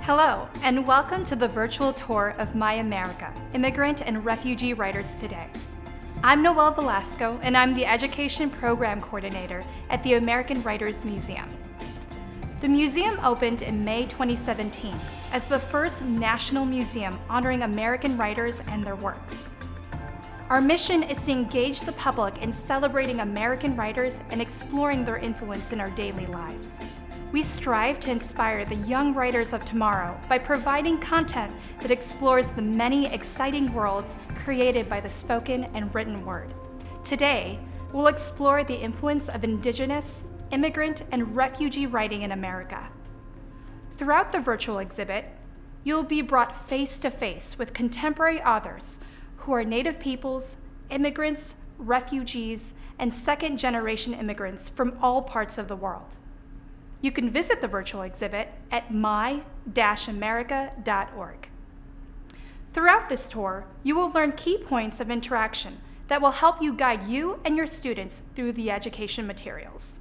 Hello, and welcome to the virtual tour of My America, Immigrant and Refugee Writers Today. I'm Noelle Velasco, and I'm the Education Program Coordinator at the American Writers Museum. The museum opened in May 2017 as the first national museum honoring American writers and their works. Our mission is to engage the public in celebrating American writers and exploring their influence in our daily lives. We strive to inspire the young writers of tomorrow by providing content that explores the many exciting worlds created by the spoken and written word. Today, we'll explore the influence of Indigenous, immigrant, and refugee writing in America. Throughout the virtual exhibit, you'll be brought face to face with contemporary authors who are Native peoples, immigrants, refugees, and second-generation immigrants from all parts of the world. You can visit the virtual exhibit at my-america.org. Throughout this tour, you will learn key points of interaction that will help you guide you and your students through the education materials.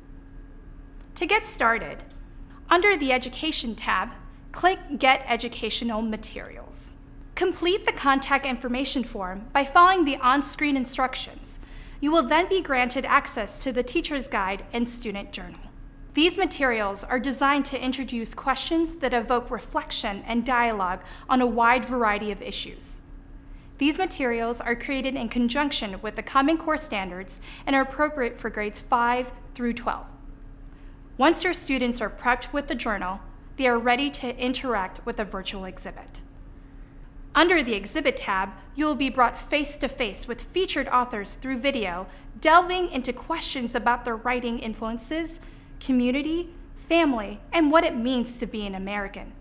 To get started, under the Education tab, click Get Educational Materials. Complete the contact information form by following the on-screen instructions. You will then be granted access to the teacher's guide and student journal. These materials are designed to introduce questions that evoke reflection and dialogue on a wide variety of issues. These materials are created in conjunction with the Common Core standards and are appropriate for grades 5 through 12. Once your students are prepped with the journal, they are ready to interact with the virtual exhibit. Under the Exhibit tab, you will be brought face to face with featured authors through video, delving into questions about their writing influences, community, family, and what it means to be an American.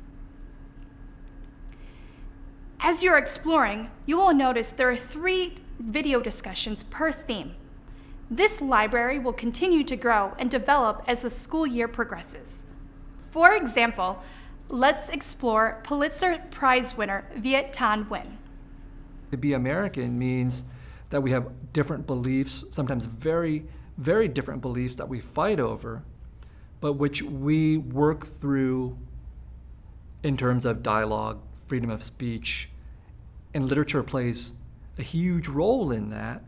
As you're exploring, you will notice there are 3 video discussions per theme. This library will continue to grow and develop as the school year progresses. For example, let's explore Pulitzer Prize winner Viet Thanh Nguyen. To be American means that we have different beliefs, sometimes very, very different beliefs that we fight over, but which we work through in terms of dialogue, freedom of speech, and literature plays a huge role in that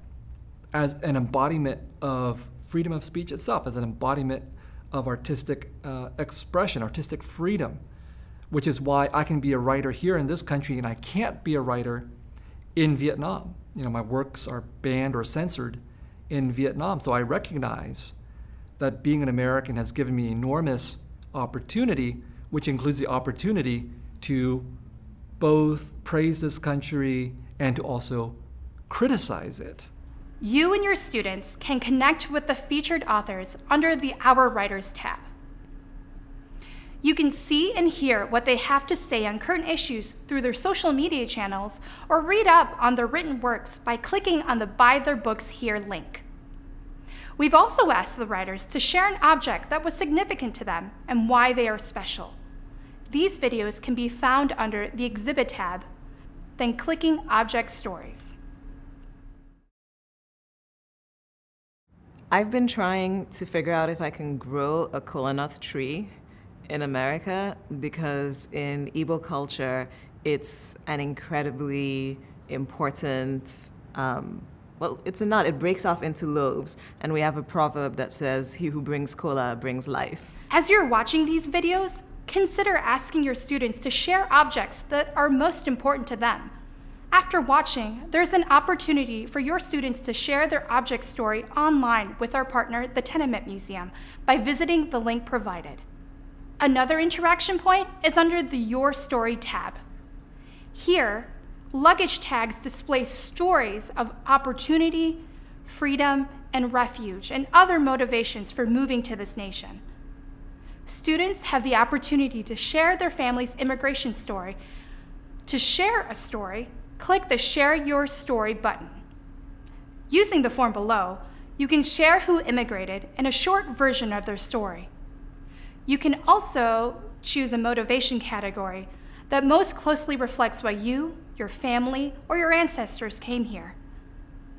as an embodiment of freedom of speech itself, as an embodiment of artistic expression, artistic freedom, which is why I can be a writer here in this country and I can't be a writer in Vietnam. My works are banned or censored in Vietnam, so I recognize that being an American has given me enormous opportunity, which includes the opportunity to both praise this country and to also criticize it. You and your students can connect with the featured authors under the Our Writers tab. You can see and hear what they have to say on current issues through their social media channels or read up on their written works by clicking on the Buy Their Books Here link. We've also asked the writers to share an object that was significant to them and why they are special. These videos can be found under the Exhibit tab, then clicking Object Stories. I've been trying to figure out if I can grow a kola nut tree in America because in Igbo culture, it's an incredibly important well, it's a nut. It breaks off into lobes, and we have a proverb that says, "He who brings kola brings life." As you're watching these videos, consider asking your students to share objects that are most important to them. After watching, there's an opportunity for your students to share their object story online with our partner, the Tenement Museum, by visiting the link provided. Another interaction point is under the Your Story tab. Here, luggage tags display stories of opportunity, freedom, and refuge, and other motivations for moving to this nation. Students have the opportunity to share their family's immigration story. To share a story, click the Share Your Story button. Using the form below, you can share who immigrated and a short version of their story. You can also choose a motivation category that most closely reflects why you, your family, or your ancestors came here.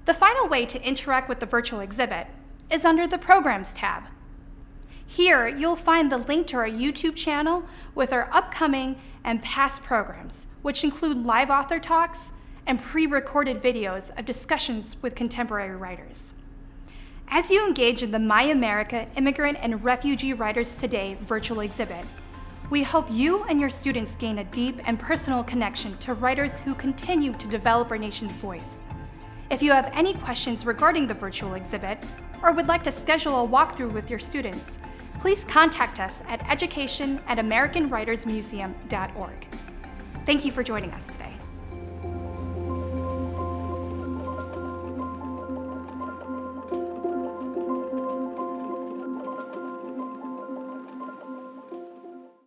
The final way to interact with the virtual exhibit is under the Programs tab. Here, you'll find the link to our YouTube channel with our upcoming and past programs, which include live author talks and pre-recorded videos of discussions with contemporary writers. As you engage in the My America Immigrant and Refugee Writers Today virtual exhibit, we hope you and your students gain a deep and personal connection to writers who continue to develop our nation's voice. If you have any questions regarding the virtual exhibit, or would like to schedule a walkthrough with your students, please contact us at education@americanwritersmuseum.org. Thank you for joining us today.